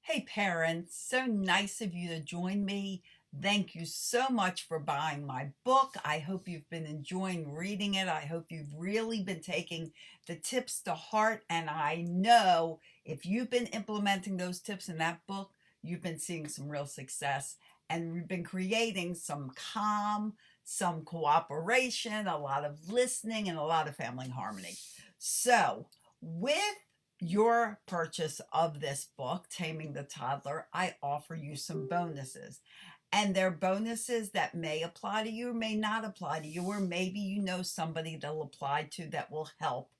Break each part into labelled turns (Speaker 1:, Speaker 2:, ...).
Speaker 1: Hey parents, so nice of you to join me. Thank you so much for buying my book. I hope you've been enjoying reading it. I hope you've really been taking the tips to heart. And I know if you've been implementing those tips in that book, you've been seeing some real success and we've been creating some calm, some cooperation, a lot of listening, and a lot of family harmony. So, with your purchase of this book, Taming the Toddler, I offer you some bonuses. And they're bonuses that may apply to you or may not apply to you, or maybe you know somebody that'll apply to that will help.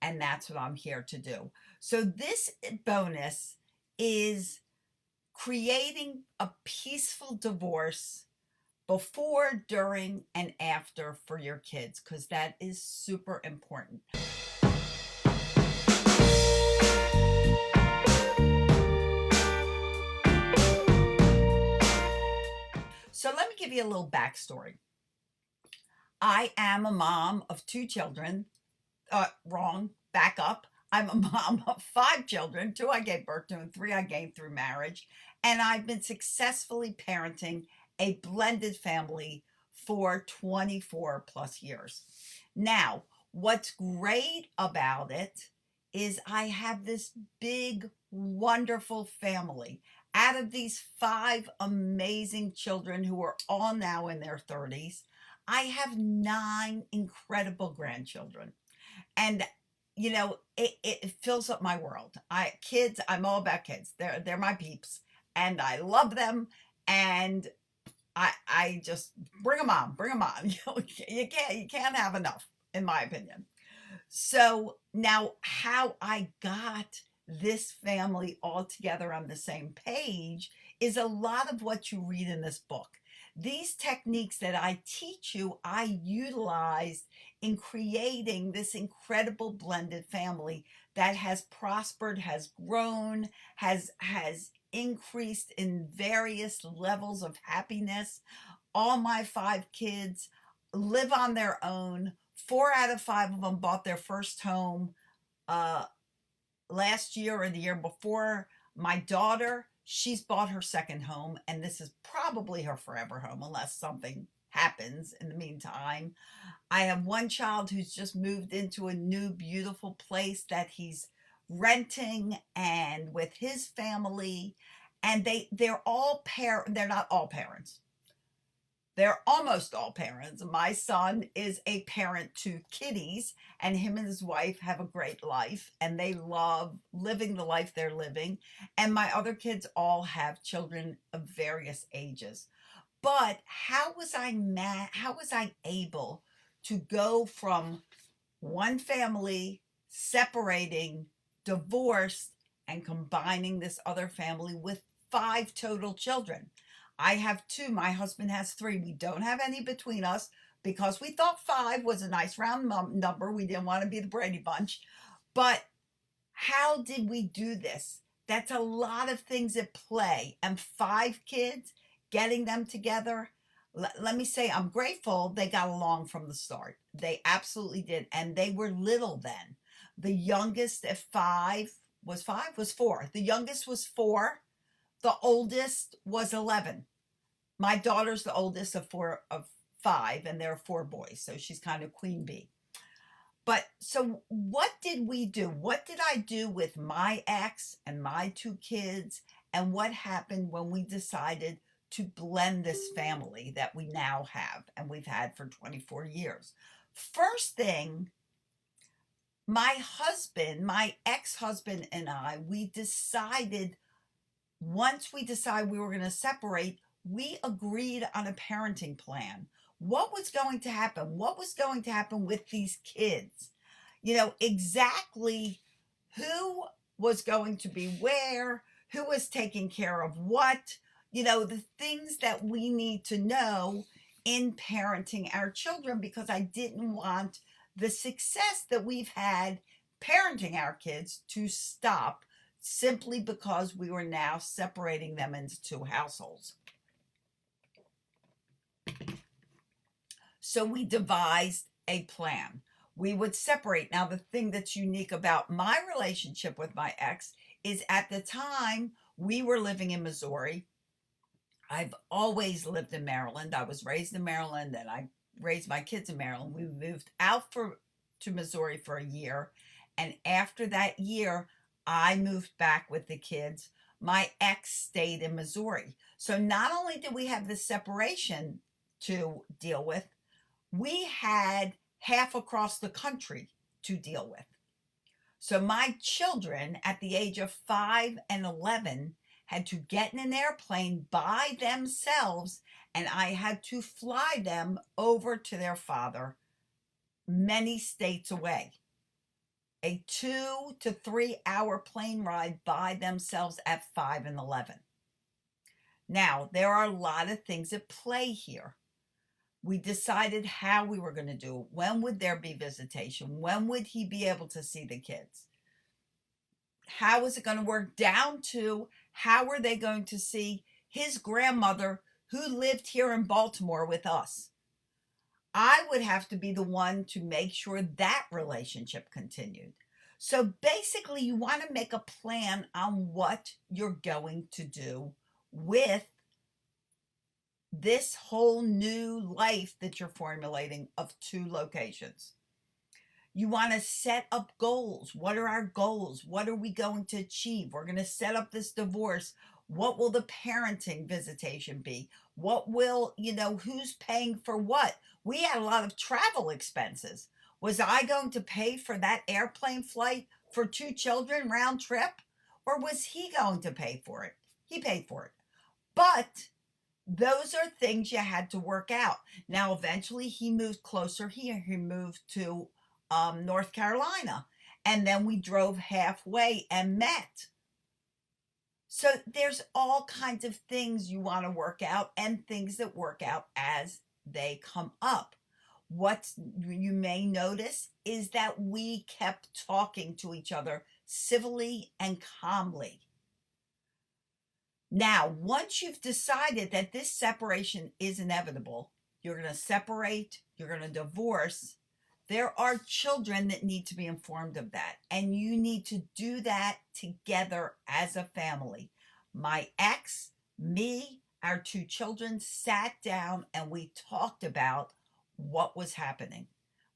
Speaker 1: And that's what I'm here to do. So, this bonus is creating a peaceful divorce before, during, and after for your kids, because that is super important. So let me give you a little backstory. I am a mom of two children. Wrong, back up. I'm a mom of five children. Two I gave birth to, and three I gained through marriage. And I've been successfully parenting a blended family for 24 plus years. Now, what's great about it is I have this big, wonderful family. Out of these five amazing children who are all now in their 30s, I have nine incredible grandchildren. And it fills up my world. I'm all about kids. They're my peeps, and I love them. And I just bring them on, bring them on. You can't have enough, in my opinion. So now, how I got this family all together on the same page is a lot of what you read in this book. These techniques that I teach you, I utilized in creating this incredible blended family that has prospered, has grown, has increased in various levels of happiness. All my five kids live on their own. Four out of five of them bought their first home uh, last year or the year before. My daughter, she's bought her second home, and this is probably her forever home unless something happens in the meantime. I have one child who's just moved into a new, beautiful place that he's renting and with his family. And they're not all parents. They're almost all parents. My son is a parent to kiddies, and him and his wife have a great life, and they love living the life they're living. And my other kids all have children of various ages. But how was I able to go from one family separating, divorced, and combining this other family with five total children? I have two. My husband has three. We don't have any between us because we thought five was a nice round number. We didn't want to be the Brady Bunch. But how did we do this? That's a lot of things at play. And five kids, getting them together. Let me say, I'm grateful they got along from the start. They absolutely did. And they were little then. The youngest at was four. The youngest was four. The oldest was 11. My daughter's the oldest of five, and there are four boys, so she's kind of queen bee. But so what did we do? What did I do with my ex and my two kids? And what happened when we decided to blend this family that we now have and we've had for 24 years? First thing, my ex-husband and I, once we decided we were going to separate, we agreed on a parenting plan. What was going to happen? What was going to happen with these kids? Exactly who was going to be where, who was taking care of what, the things that we need to know in parenting our children, because I didn't want the success that we've had parenting our kids to stop simply because we were now separating them into two households. So we devised a plan. We would separate. Now, the thing that's unique about my relationship with my ex is at the time we were living in Missouri. I've always lived in Maryland. I was raised in Maryland and I raised my kids in Maryland. We moved out to Missouri for a year. And after that year, I moved back with the kids. My ex stayed in Missouri. So not only did we have this separation to deal with, we had half across the country to deal with. So my children at the age of 5 and 11 had to get in an airplane by themselves, and I had to fly them over to their father many states away. A 2 to 3 hour plane ride by themselves at 5 and 11. Now, there are a lot of things at play here. We decided how we were going to do it. When would there be visitation? When would he be able to see the kids? How was it going to work down to how were they going to see his grandmother who lived here in Baltimore with us? I would have to be the one to make sure that relationship continued. So basically, you want to make a plan on what you're going to do with this whole new life that you're formulating of 2 locations. You want to set up goals. What are our goals? What are we going to achieve? We're going to set up this divorce. What will the parenting visitation be? What will, who's paying for what? We had a lot of travel expenses. Was I going to pay for that airplane flight for 2 children round trip? Or was he going to pay for it? He paid for it. But those are things you had to work out. Now, eventually he moved closer here. He moved to North Carolina. And then we drove halfway and met. So there's all kinds of things you want to work out and things that work out as they come up. What you may notice is that we kept talking to each other civilly and calmly. Now, once you've decided that this separation is inevitable, you're going to separate, you're going to divorce, there are children that need to be informed of that. And you need to do that together as a family. My ex, me, our 2 children sat down and we talked about what was happening.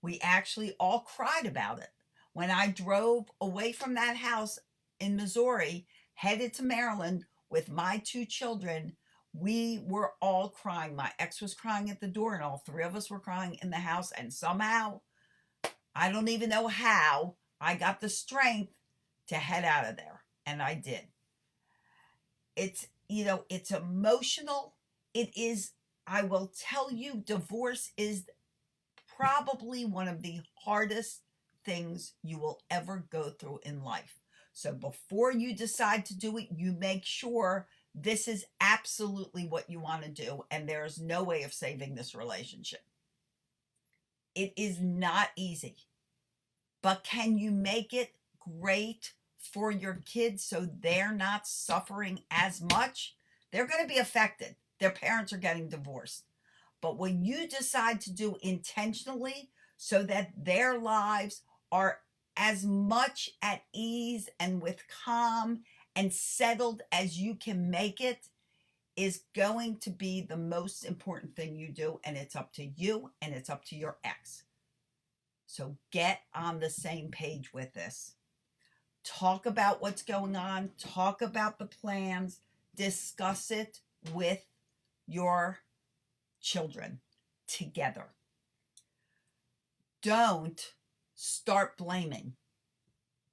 Speaker 1: We actually all cried about it. When I drove away from that house in Missouri, headed to Maryland with my 2 children, we were all crying. My ex was crying at the door and all 3 of us were crying in the house. And somehow, I don't even know how, I got the strength to head out of there. And I did. It's emotional. It is, I will tell you, divorce is probably one of the hardest things you will ever go through in life. So before you decide to do it, you make sure this is absolutely what you want to do, and there is no way of saving this relationship. It is not easy, but can you make it great for your kids so they're not suffering as much? They're going to be affected. Their parents are getting divorced. But when you decide to do intentionally so that their lives are as much at ease and with calm and settled as you can make it, is going to be the most important thing you do. And it's up to you and it's up to your ex. So get on the same page with this. Talk about what's going on. Talk about the plans. Discuss it with your children together. Don't start blaming.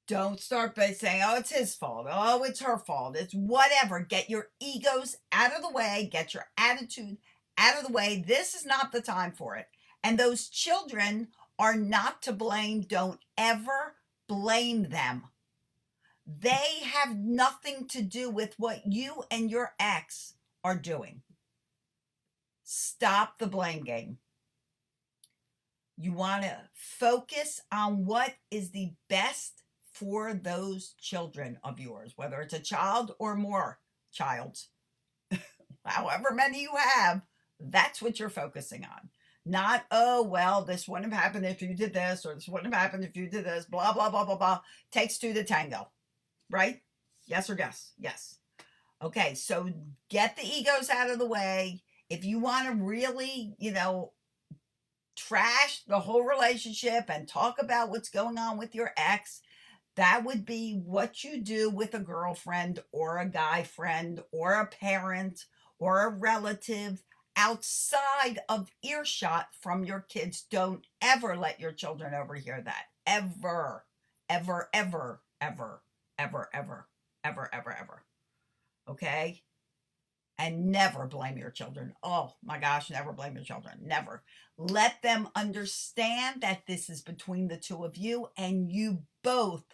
Speaker 1: Don't start by saying, oh, it's his fault. Oh, it's her fault. It's whatever. Get your egos out of the way. Get your attitude out of the way. This is not the time for it. And those children are not to blame. Don't ever blame them. They have nothing to do with what you and your ex are doing. Stop the blame game. You want to focus on what is the best for those children of yours, whether it's a child or more childs. However many you have, that's what you're focusing on. Not, oh, well, this wouldn't have happened if you did this, or this wouldn't have happened if you did this, blah, blah, blah, blah, blah. Takes 2 to tango, right? Yes or yes? Yes. Okay, so get the egos out of the way. If you want to really, trash the whole relationship and talk about what's going on with your ex, that would be what you do with a girlfriend or a guy friend or a parent or a relative outside of earshot from your kids. Don't ever let your children overhear that. Ever, ever, ever, ever, ever, ever, ever, ever, ever. Okay? And never blame your children. Oh my gosh, never blame your children. Never. Let them understand that this is between the two of you and you both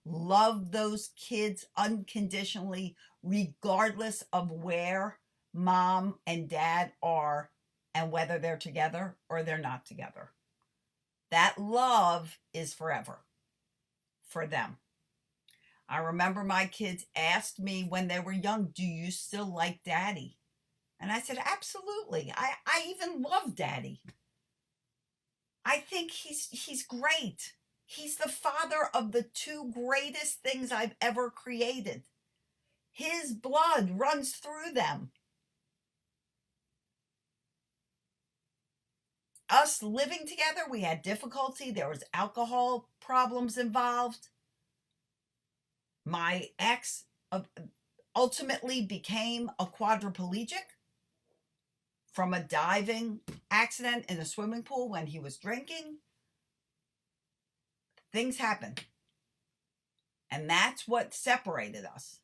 Speaker 1: love those kids unconditionally, regardless of where mom and dad are and whether they're together or they're not together. That love is forever for them. I remember my kids asked me when they were young, do you still like daddy? And I said, absolutely. I even love daddy. I think he's great. He's the father of the two greatest things I've ever created. His blood runs through them. Us living together, we had difficulty. There was alcohol problems involved. My ex ultimately became a quadriplegic from a diving accident in a swimming pool when he was drinking. Things happen. And that's what separated us.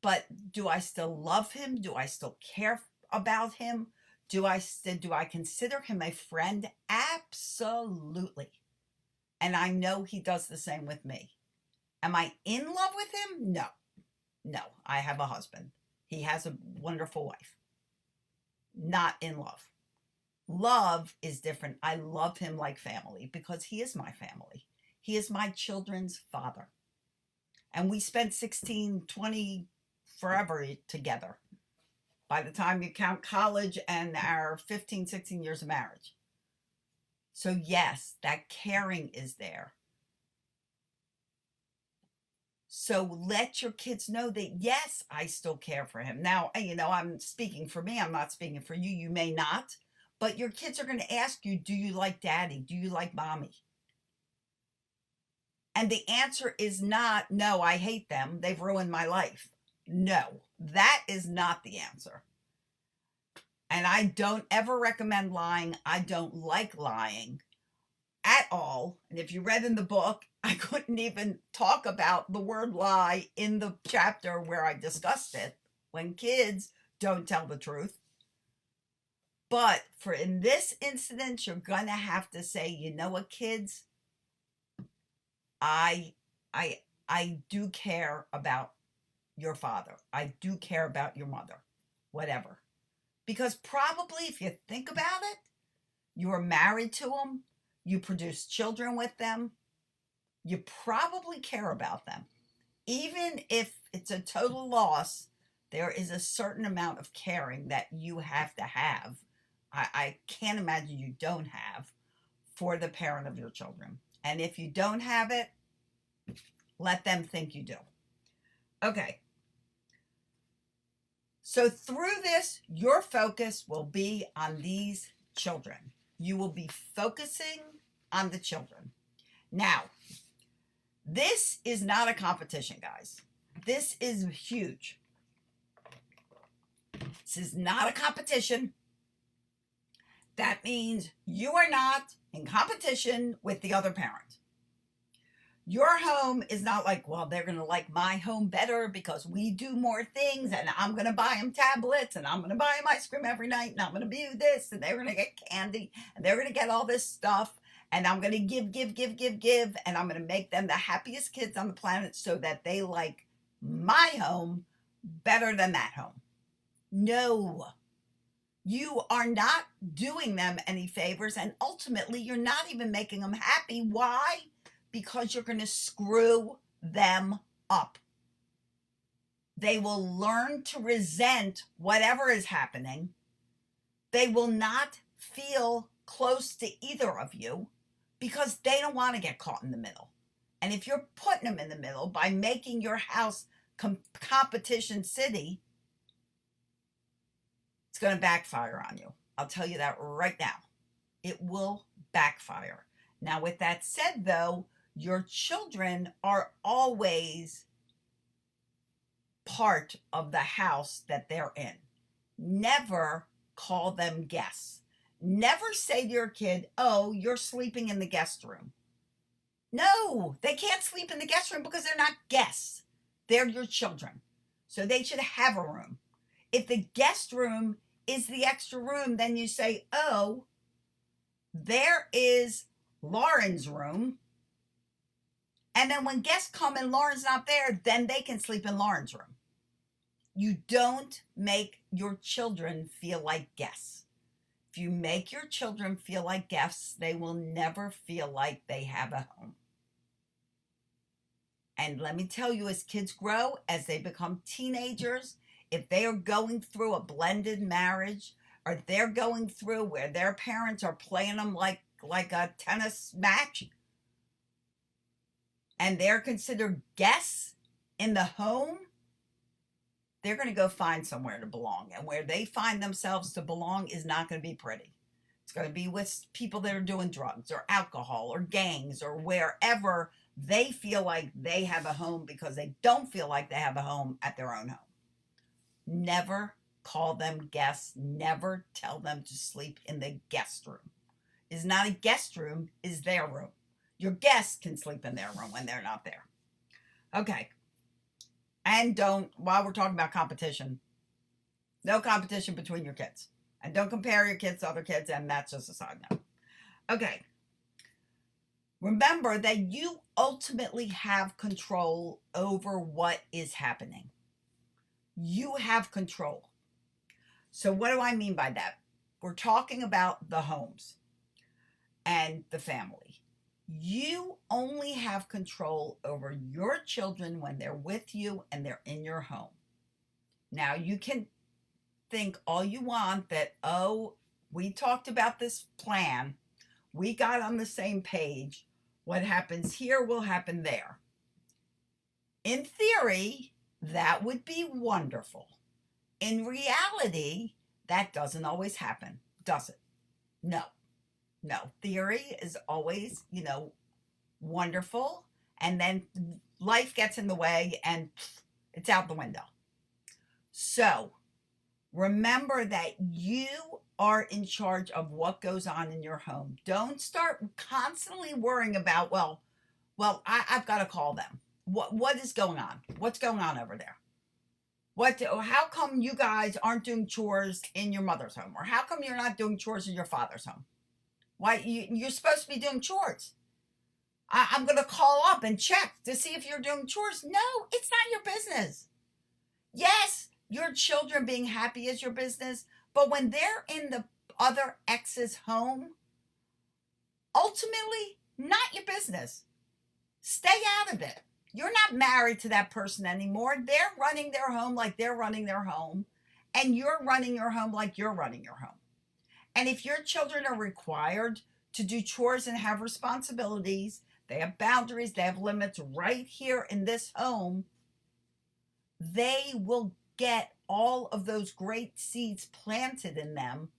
Speaker 1: But do I still love him? Do I still care about him? Do I consider him a friend? Absolutely. And I know he does the same with me. Am I in love with him? No. No, I have a husband. He has a wonderful wife. Not in love. Love is different. I love him like family because he is my family. He is my children's father. And we spent 16, 20, forever together. By the time you count college and our 15, 16 years of marriage. So yes, that caring is there. So let your kids know that, yes, I still care for him. Now, I'm speaking for me. I'm not speaking for you. You may not. But your kids are going to ask you, do you like daddy? Do you like mommy? And the answer is not, no, I hate them. They've ruined my life. No, that is not the answer. And I don't ever recommend lying. I don't like lying at all. And if you read in the book, I couldn't even talk about the word lie in the chapter where I discussed it. When kids don't tell the truth. But for in this incident, you're going to have to say, you know what, kids? I do care about your father. I do care about your mother. Whatever. Because probably if you think about it, you were married to them. You produced children with them. You probably care about them. Even if it's a total loss, there is a certain amount of caring that you have to have. I can't imagine you don't have for the parent of your children. And if you don't have it, let them think you do. Okay. So through this, your focus will be on these children. You will be focusing on the children. Now, this is not a competition, guys. This is huge. This is not a competition. That means you are not in competition with the other parent. Your home is not like, well, they're going to like my home better because we do more things and I'm going to buy them tablets and I'm going to buy them ice cream every night and I'm going to do this and they're going to get candy and they're going to get all this stuff and I'm going to give and I'm going to make them the happiest kids on the planet so that they like my home better than that home. No. You are not doing them any favors, and ultimately you're not even making them happy. Why? Because you're going to screw them up. They will learn to resent whatever is happening. They will not feel close to either of you because they don't want to get caught in the middle. And if you're putting them in the middle by making your house competition city, it's going to backfire on you. I'll tell you that right now. It will backfire. Now, with that said, though, your children are always part of the house that they're in. Never call them guests. Never say to your kid, oh, you're sleeping in the guest room. No, they can't sleep in the guest room because they're not guests. They're your children. So they should have a room. If the guest room is the extra room, then you say, oh, there is Lauren's room. And then when guests come and Lauren's not there, then they can sleep in Lauren's room. You don't make your children feel like guests. If you make your children feel like guests, they will never feel like they have a home. And let me tell you, as kids grow, as they become teenagers, if they are going through a blended marriage, or they're going through where their parents are playing them like a tennis match, and they're considered guests in the home, they're going to go find somewhere to belong. And where they find themselves to belong is not going to be pretty. It's going to be with people that are doing drugs or alcohol or gangs or wherever they feel like they have a home because they don't feel like they have a home at their own home. Never call them guests. Never tell them to sleep in the guest room. It's not a guest room, it's their room. Your guests can sleep in their room when they're not there. Okay. And while we're talking about competition, no competition between your kids. And don't compare your kids to other kids, and that's just a side note. Okay. Remember that you ultimately have control over what is happening. You have control. So what do I mean by that? We're talking about the homes and the family. You only have control over your children when they're with you and they're in your home. Now, you can think all you want that, oh, we talked about this plan. We got on the same page. What happens here will happen there. In theory, that would be wonderful. In reality, that doesn't always happen, does it? No. Theory is always, wonderful. And then life gets in the way and it's out the window. So remember that you are in charge of what goes on in your home. Don't start constantly worrying about, I've got to call them. What is going on? What's going on over there? How come you guys aren't doing chores in your mother's home? Or how come you're not doing chores in your father's home? Why, you're supposed to be doing chores. I'm going to call up and check to see if you're doing chores. No, it's not your business. Yes, your children being happy is your business, but when they're in the other ex's home, ultimately, not your business. Stay out of it. You're not married to that person anymore. They're running their home like they're running their home, and you're running your home like you're running your home. And if your children are required to do chores and have responsibilities, they have boundaries, they have limits right here in this home, they will get all of those great seeds planted in them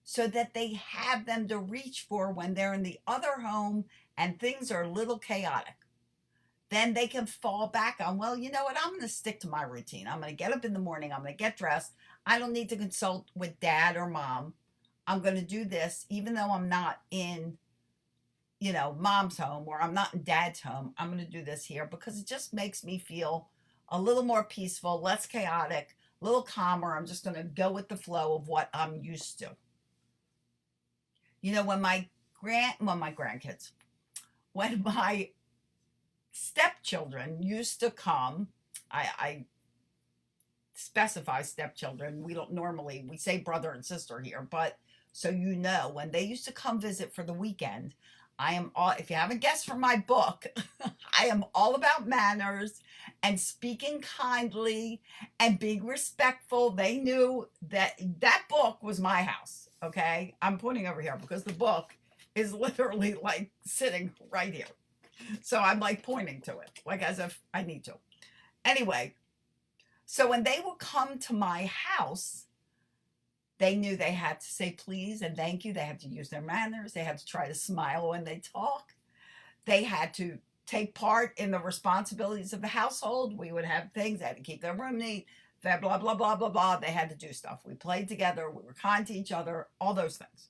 Speaker 1: so that they have them to reach for when they're in the other home and things are a little chaotic. Then they can fall back on, well, you know what? I'm going to stick to my routine. I'm going to get up in the morning. I'm going to get dressed. I don't need to consult with dad or mom. I'm going to do this even though I'm not in, mom's home or I'm not in dad's home. I'm going to do this here because it just makes me feel a little more peaceful, less chaotic, a little calmer. I'm just going to go with the flow of what I'm used to. When my stepchildren used to come, I specify stepchildren. We say brother and sister here, but so when they used to come visit for the weekend, if you haven't guessed from my book, I am all about manners and speaking kindly and being respectful. They knew that book was my house. Okay. I'm pointing over here because the book is literally like sitting right here. So I'm like pointing to it, like as if I need to. Anyway, so when they would come to my house, they knew they had to say please and thank you. They had to use their manners. They had to try to smile when they talk. They had to take part in the responsibilities of the household. We would have things, they had to keep their room neat, blah, blah, blah, blah, blah, blah. They had to do stuff. We played together. We were kind to each other, all those things.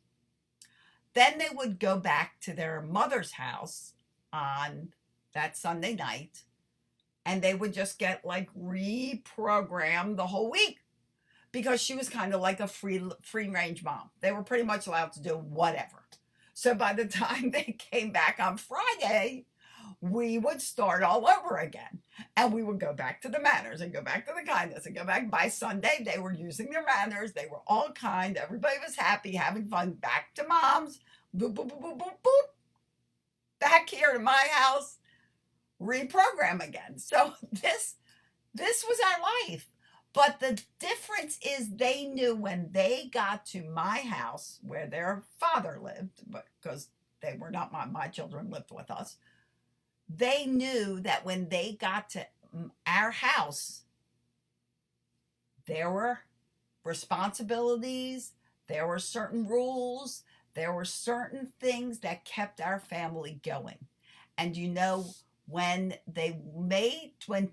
Speaker 1: Then they would go back to their mother's house on that Sunday night, and they would just get like reprogrammed the whole week because she was kind of like a free range mom. They were pretty much allowed to do whatever. So by the time they came back on Friday, we would start all over again. And we would go back to the manners and go back to the kindness and go back. By Sunday, they were using their manners. They were all kind. Everybody was happy, having fun. Back to mom's. Boop, boop, boop, boop, boop, boop. Back here to my house. Reprogram again. So this was our life. But the difference is they knew when they got to my house where their father lived, because they were not my children lived with us. They knew that when they got to our house, there were responsibilities, there were certain rules, there were certain things that kept our family going. And when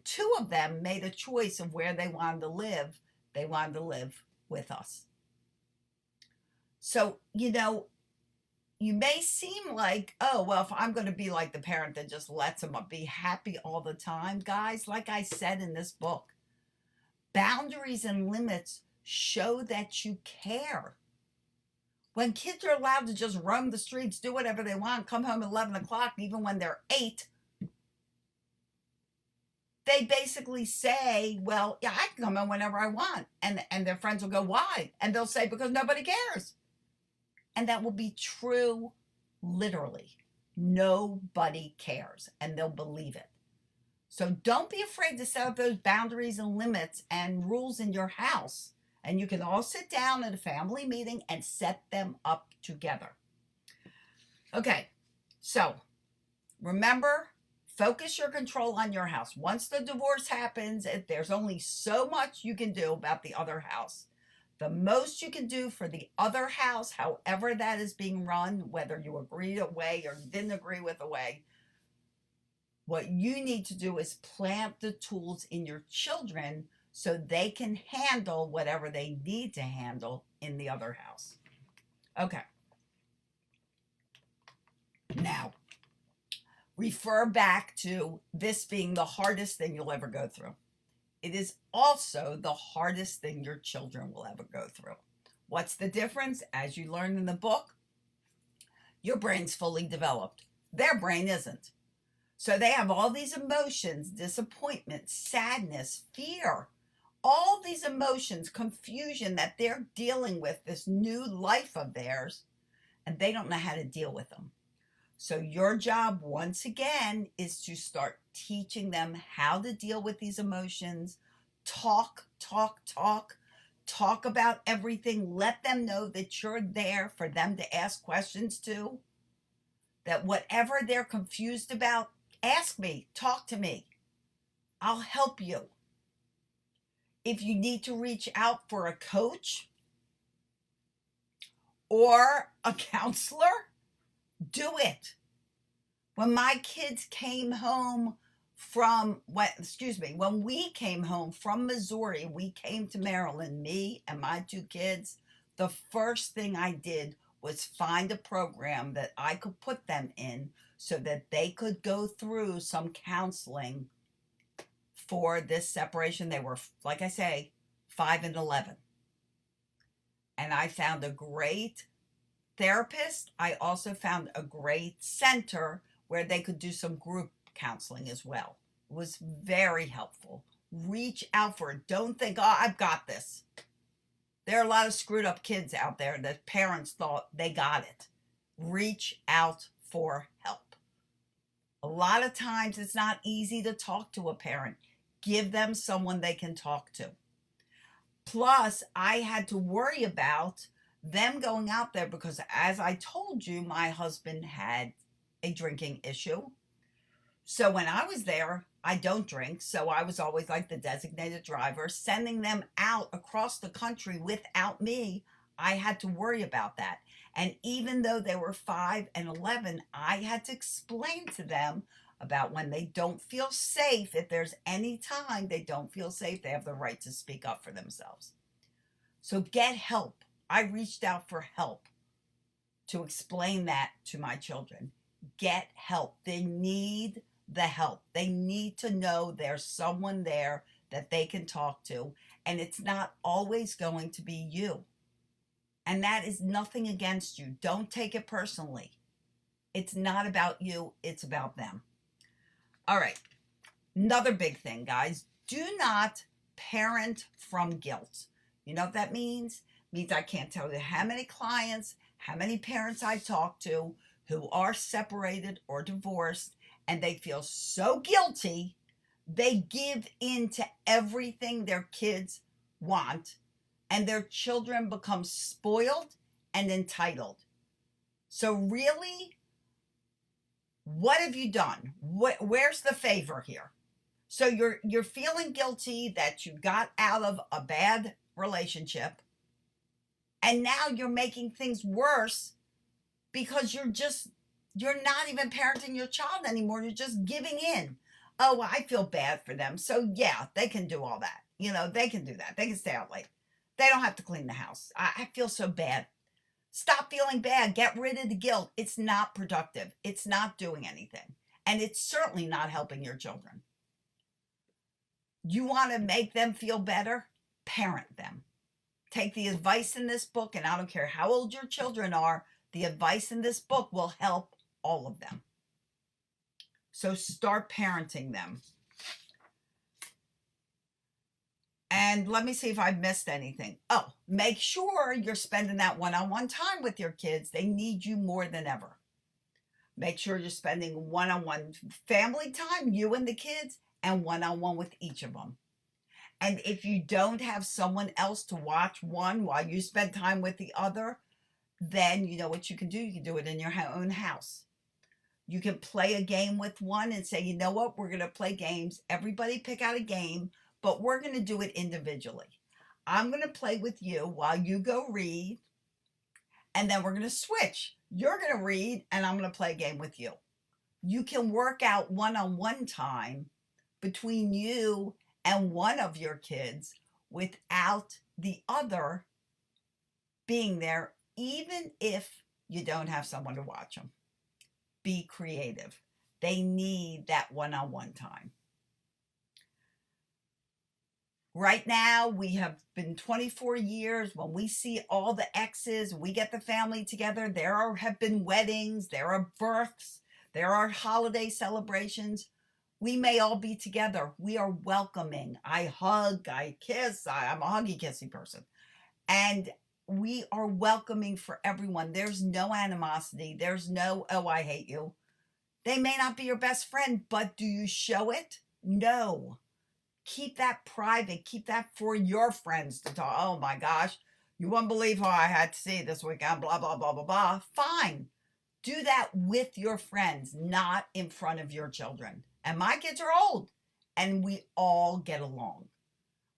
Speaker 1: two of them made a choice of where they wanted to live with us. So, you may seem like, oh, well, if I'm going to be like the parent that just lets them be happy all the time, guys, like I said in this book, boundaries and limits show that you care. When kids are allowed to just roam the streets, do whatever they want, come home at 11 o'clock, even when they're 8, they basically say, well, yeah, I can come home whenever I want. And their friends will go, why? And they'll say, because nobody cares. And that will be true, literally. Nobody cares, and they'll believe it. So don't be afraid to set up those boundaries and limits and rules in your house. And you can all sit down at a family meeting and set them up together. Okay, so remember, focus your control on your house. Once the divorce happens, there's only so much you can do about the other house. The most you can do for the other house, however that is being run, whether you agreed a way or didn't agree with a way, what you need to do is plant the tools in your children so they can handle whatever they need to handle in the other house. Okay. Now, refer back to this being the hardest thing you'll ever go through. It is also the hardest thing your children will ever go through. What's the difference? As you learned in the book, your brain's fully developed. Their brain isn't. So they have all these emotions, disappointment, sadness, fear, all these emotions, confusion that they're dealing with, this new life of theirs, and they don't know how to deal with them. So your job, once again, is to start teaching them how to deal with these emotions. Talk about everything. Let them know that you're there for them to ask questions to. That whatever they're confused about, ask me, talk to me. I'll help you. If you need to reach out for a coach or a counselor, do it. When my kids came home when we came home from Missouri, we came to Maryland, me and my 2 kids, the first thing I did was find a program that I could put them in so that they could go through some counseling for this separation. They were, like I say, 5 and 11. And I found a great therapist. I also found a great center where they could do some group counseling as well. It was very helpful. Reach out for it. Don't think, oh, I've got this. There are a lot of screwed up kids out there that parents thought they got it. Reach out for help. A lot of times it's not easy to talk to a parent. Give them someone they can talk to. Plus, I had to worry about them going out there because, as I told you, my husband had a drinking issue. So when I was there, I don't drink. So I was always like the designated driver, sending them out across the country without me. I had to worry about that. And even though they were 5 and 11, I had to explain to them about when they don't feel safe. If there's any time they don't feel safe, they have the right to speak up for themselves. So get help. I reached out for help to explain that to my children. Get help. They need the help. They need to know there's someone there that they can talk to, and it's not always going to be you. And that is nothing against you. Don't take it personally. It's not about you, it's about them. All right. Another big thing, guys. Do not parent from guilt. You know what that means? It means I can't tell you how many clients, how many parents I talk to who are separated or divorced, and they feel so guilty, they give in to everything their kids want, and their children become spoiled and entitled. So really, what have you done? Where's the favor here? So you're feeling guilty that you got out of a bad relationship, and now you're making things worse because you're not even parenting your child anymore. You're just giving in. Oh, I feel bad for them. So yeah, they can do all that. They can do that. They can stay out late. They don't have to clean the house. I feel so bad. Stop feeling bad. Get rid of the guilt. It's not productive. It's not doing anything. And it's certainly not helping your children. You want to make them feel better? Parent them. Take the advice in this book, and I don't care how old your children are, the advice in this book will help all of them. So start parenting them. And let me see if I've missed anything. Oh, make sure you're spending that one-on-one time with your kids. They need you more than ever. Make sure you're spending one-on-one family time, you and the kids, and one-on-one with each of them. And if you don't have someone else to watch one while you spend time with the other, then you know what you can do. You can do it in your own house. You can play a game with one and say, you know what, we're going to play games. Everybody pick out a game, but we're going to do it individually. I'm going to play with you while you go read, and then we're going to switch. You're going to read, and I'm going to play a game with you. You can work out one-on-one time between you and one of your kids without the other being there, even if you don't have someone to watch them. Be creative. They need that one-on-one time. Right now, we have been 24 years. When we see all the exes, we get the family together. There have been weddings, there are births, there are holiday celebrations. We may all be together. We are welcoming. I hug, I kiss. I'm a huggy, kissy person. And we are welcoming for everyone. There's no animosity. There's no, oh, I hate you. They may not be your best friend, but do you show it? No. Keep that private. Keep that for your friends to talk. Oh my gosh, you won't believe how I had to see this weekend, blah, blah, blah, blah, blah. Fine. Do that with your friends, not in front of your children. And my kids are old, and we all get along.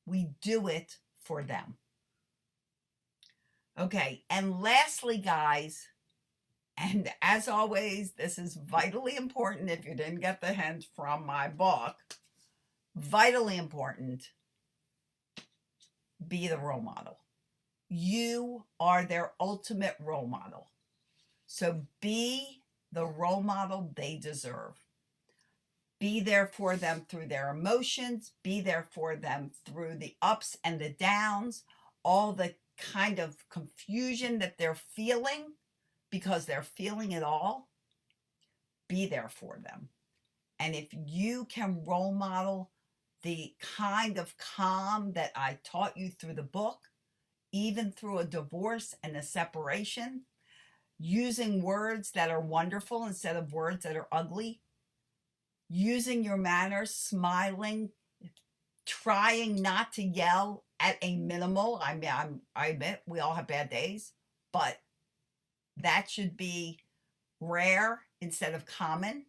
Speaker 1: We do it for them. Okay, and lastly, guys, and as always, this is vitally important if you didn't get the hint from my book, vitally important, be the role model. You are their ultimate role model. So be the role model they deserve. Be there for them through their emotions. Be there for them through the ups and the downs, all the kind of confusion that they're feeling because they're feeling it all. Be there for them. And if you can role model the kind of calm that I taught you through the book, even through a divorce and a separation, using words that are wonderful instead of words that are ugly, using your manners, smiling, trying not to yell at a minimal. I admit we all have bad days, but that should be rare instead of common.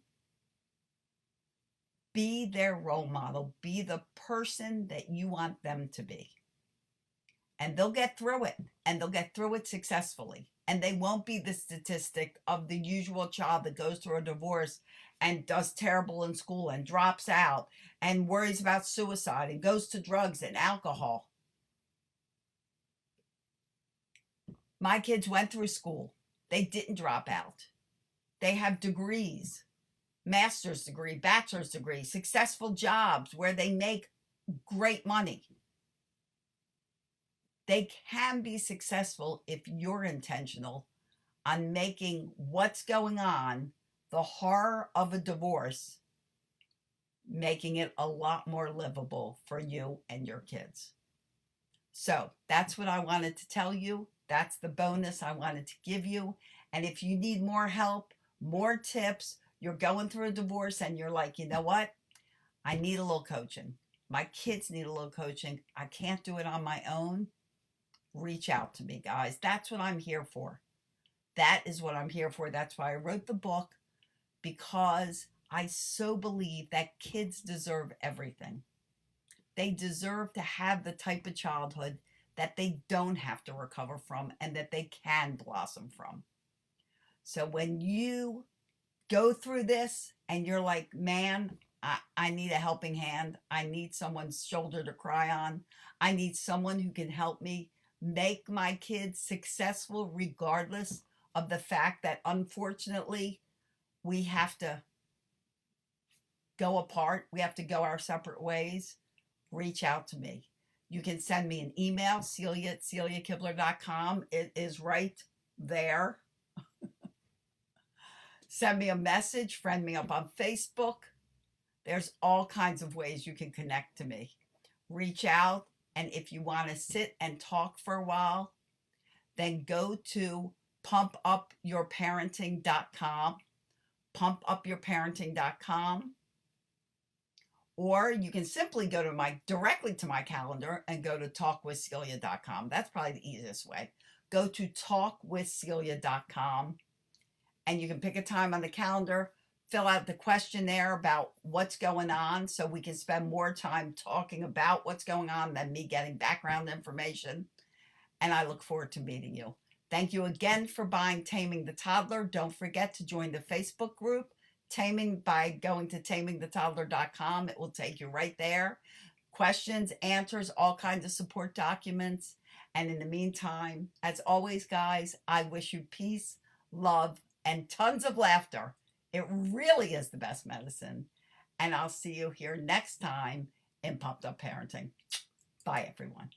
Speaker 1: Be their role model. Be the person that you want them to be. And they'll get through it. And they'll get through it successfully. And they won't be the statistic of the usual child that goes through a divorce and does terrible in school and drops out and worries about suicide and goes to drugs and alcohol. My kids went through school. They didn't drop out. They have degrees, master's degree, bachelor's degree, successful jobs where they make great money. They can be successful if you're intentional on making what's going on, the horror of a divorce, making it a lot more livable for you and your kids. So that's what I wanted to tell you. That's the bonus I wanted to give you. And if you need more help, more tips, you're going through a divorce and you're like, you know what? I need a little coaching. My kids need a little coaching. I can't do it on my own. Reach out to me, guys. That's what I'm here for. That is what I'm here for. That's why I wrote the book, because I so believe that kids deserve everything. They deserve to have the type of childhood that they don't have to recover from and that they can blossom from. So when you go through this and you're like, man, I need a helping hand. I need someone's shoulder to cry on. I need someone who can help me make my kids successful regardless of the fact that unfortunately we have to go apart. We have to go our separate ways. Reach out to me. You can send me an email, celia@celiakibler.com. It is right there. Send me a message, friend me up on Facebook. There's all kinds of ways you can connect to me. Reach out, and if you want to sit and talk for a while, then go to pumpupyourparenting.com, pumpupyourparenting.com, or you can simply go to directly to my calendar and go to talkwithcelia.com. That's probably the easiest way. Go to talkwithcelia.com, and you can pick a time on the calendar, fill out the questionnaire about what's going on so we can spend more time talking about what's going on than me getting background information. And I look forward to meeting you. Thank you again for buying Taming the Toddler. Don't forget to join the Facebook group, Taming, by going to tamingthetoddler.com. It will take you right there. Questions, answers, all kinds of support documents. And in the meantime, as always, guys, I wish you peace, love, and tons of laughter. It really is the best medicine. And I'll see you here next time in Pumped Up Parenting. Bye, everyone.